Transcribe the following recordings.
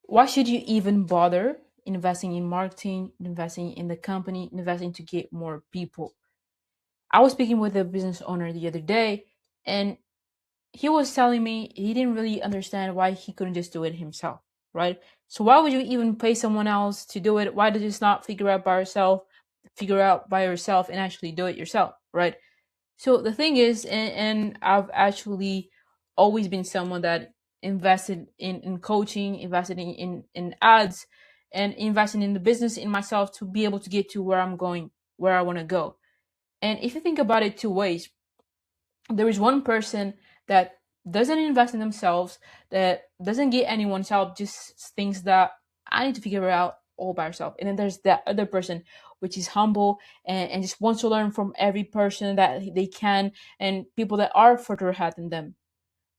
why should you even bother investing in marketing, investing in the company, investing to get more people? I was speaking with a business owner the other day, and he was telling me he didn't really understand why he couldn't just do it himself, right? So why would you even pay someone else to do it? Why did you just not figure out by yourself and actually do it yourself, right? So the thing is, and I've actually always been someone that invested in coaching, invested in ads, and investing in the business in myself to be able to get to where I'm going, where I want to go. And if you think about it two ways, there is one person that doesn't invest in themselves, that doesn't get anyone's help, just thinks that I need to figure it out all by herself. And then there's that other person which is humble and just wants to learn from every person that they can, and people that are further ahead than them.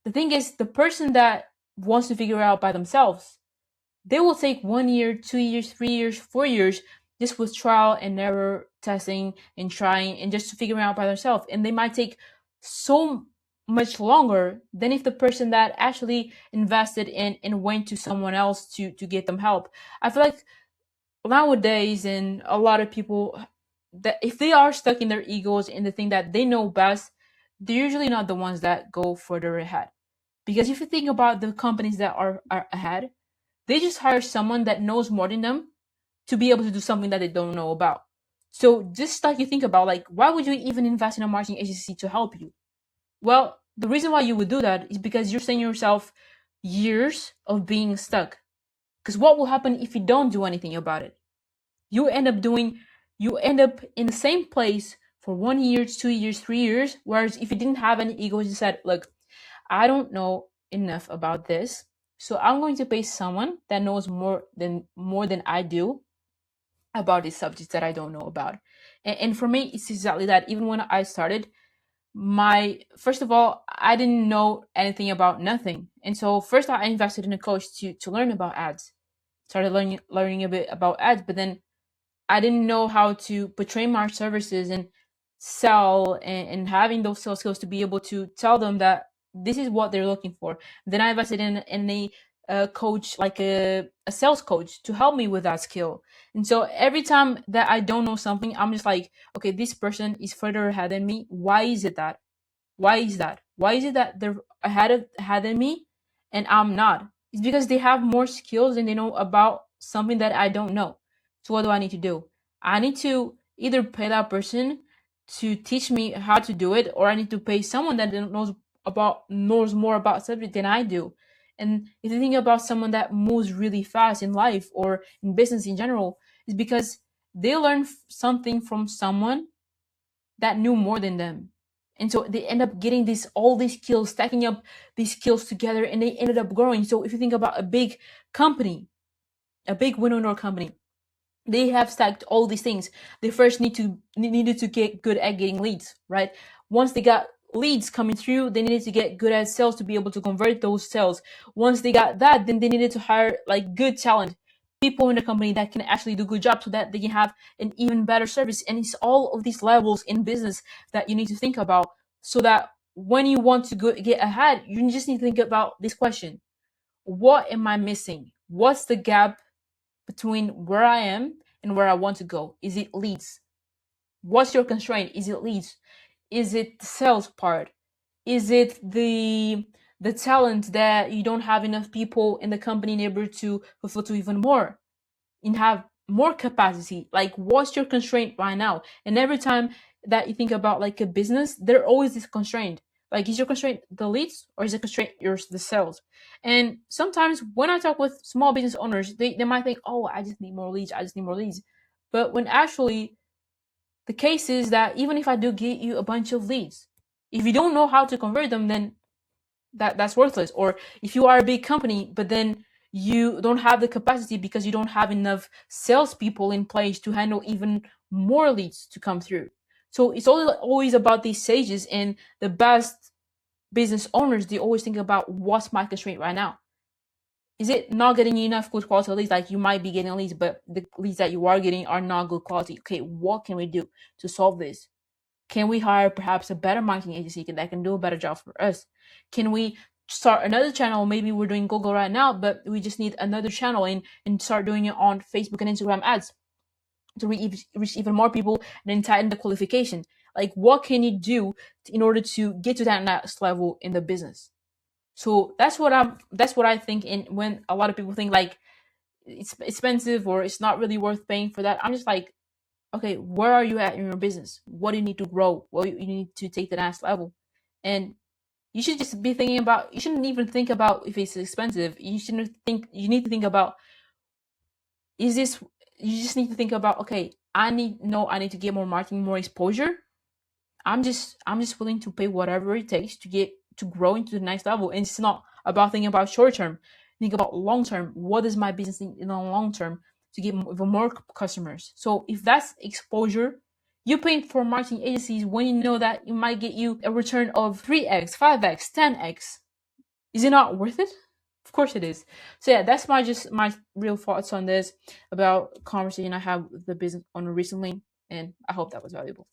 The thing is, the person that wants to figure it out by themselves, they will take 1 year, 2 years, 3 years, 4 years, just with trial and error testing and trying and just to figure it out by themselves. And they might take so much longer than if the person that actually invested in and went to someone else to get them help. I feel like nowadays, and a lot of people, that if they are stuck in their egos and the thing that they know best, they're usually not the ones that go further ahead. Because if you think about the companies that are ahead, they just hire someone that knows more than them to be able to do something that they don't know about. So just like you think about, like, why would you even invest in a marketing agency to help you? Well, the reason why you would do that is because you're saving yourself years of being stuck. Because what will happen if you don't do anything about it? You end up doing, you end up in the same place for 1 year, 2 years, 3 years. Whereas if you didn't have any ego, you said, look, I don't know enough about this, so I'm going to pay someone that knows more than I do about these subjects that I don't know about. And for me, it's exactly that. Even when I started, my first of all, I didn't know anything about nothing, and so first I invested in a coach to learn about ads. Started learning a bit about ads, but then I didn't know how to portray my services and sell, and having those sales skills to be able to tell them that this is what they're looking for. Then I invested in a coach, like a sales coach, to help me with that skill. And so every time that I don't know something, I'm just like, okay, this person is further ahead than me. Why is it that? Why is that? Why is it that they're ahead than me and I'm not? It's because they have more skills and they know about something that I don't know. So what do I need to do? I need to either pay that person to teach me how to do it, or I need to pay someone that knows more about subject than I do. And if you think about someone that moves really fast in life or in business in general, it's because they learned something from someone that knew more than them. And so they end up getting all these skills, stacking up these skills together, and they ended up growing. So if you think about a big company, a big winner company, they have stacked all these things. They first needed to get good at getting leads, right? Once they got leads coming through, they needed to get good at sales to be able to convert those sales. Once they got that, then they needed to hire like good talent, people in the company that can actually do good job, so that they can have an even better service. And it's all of these levels in business that you need to think about, so that when you want to get ahead, you just need to think about this question: what am I missing? What's the gap between where I am and where I want to go? Is it leads? What's your constraint? Is it leads? Is it the sales part? Is it the talent that you don't have enough people in the company able to fulfill to even more and have more capacity? Like, what's your constraint right now? And every time that you think about like a business, there always is constraint. Like, is your constraint the leads, or is the constraint yours the sales? And sometimes when I talk with small business owners, they might think, oh, I just need more leads, I just need more leads. But when actually the case is that even if I do get you a bunch of leads, if you don't know how to convert them, then that's worthless. Or if you are a big company, but then you don't have the capacity because you don't have enough salespeople in place to handle even more leads to come through. So it's always about these sages, and the best business owners, they always think about, what's my constraint right now? Is it not getting enough good quality leads? Like, you might be getting leads, but the leads that you are getting are not good quality. Okay, what can we do to solve this? Can we hire perhaps a better marketing agency that can do a better job for us? Can we start another channel. Maybe we're doing Google right now, but we just need another channel and start doing it on Facebook and Instagram ads to reach even more people, and then tighten the qualification. Like, what can you do in order to get to that next level in the business? So that's what I think. And when a lot of people think like it's expensive or it's not really worth paying for that, I'm just like, okay, where are you at in your business? What do you need to grow? What you need to take the next level? And you should just be thinking about, you shouldn't even think about if it's expensive. You need to think about, is this, you just need to think about, okay, I need to get more marketing, more exposure. I'm just willing to pay whatever it takes to get to grow into the next level. And it's not about thinking about short term. Think about long term. What does my business need in the long term to get even more customers? So if that's exposure, you're paying for marketing agencies when you know that it might get you a return of 3x, 5x, 10x. Is it not worth it? Of course it is. So yeah, that's my real thoughts on this about conversation I had with the business owner recently, and I hope that was valuable.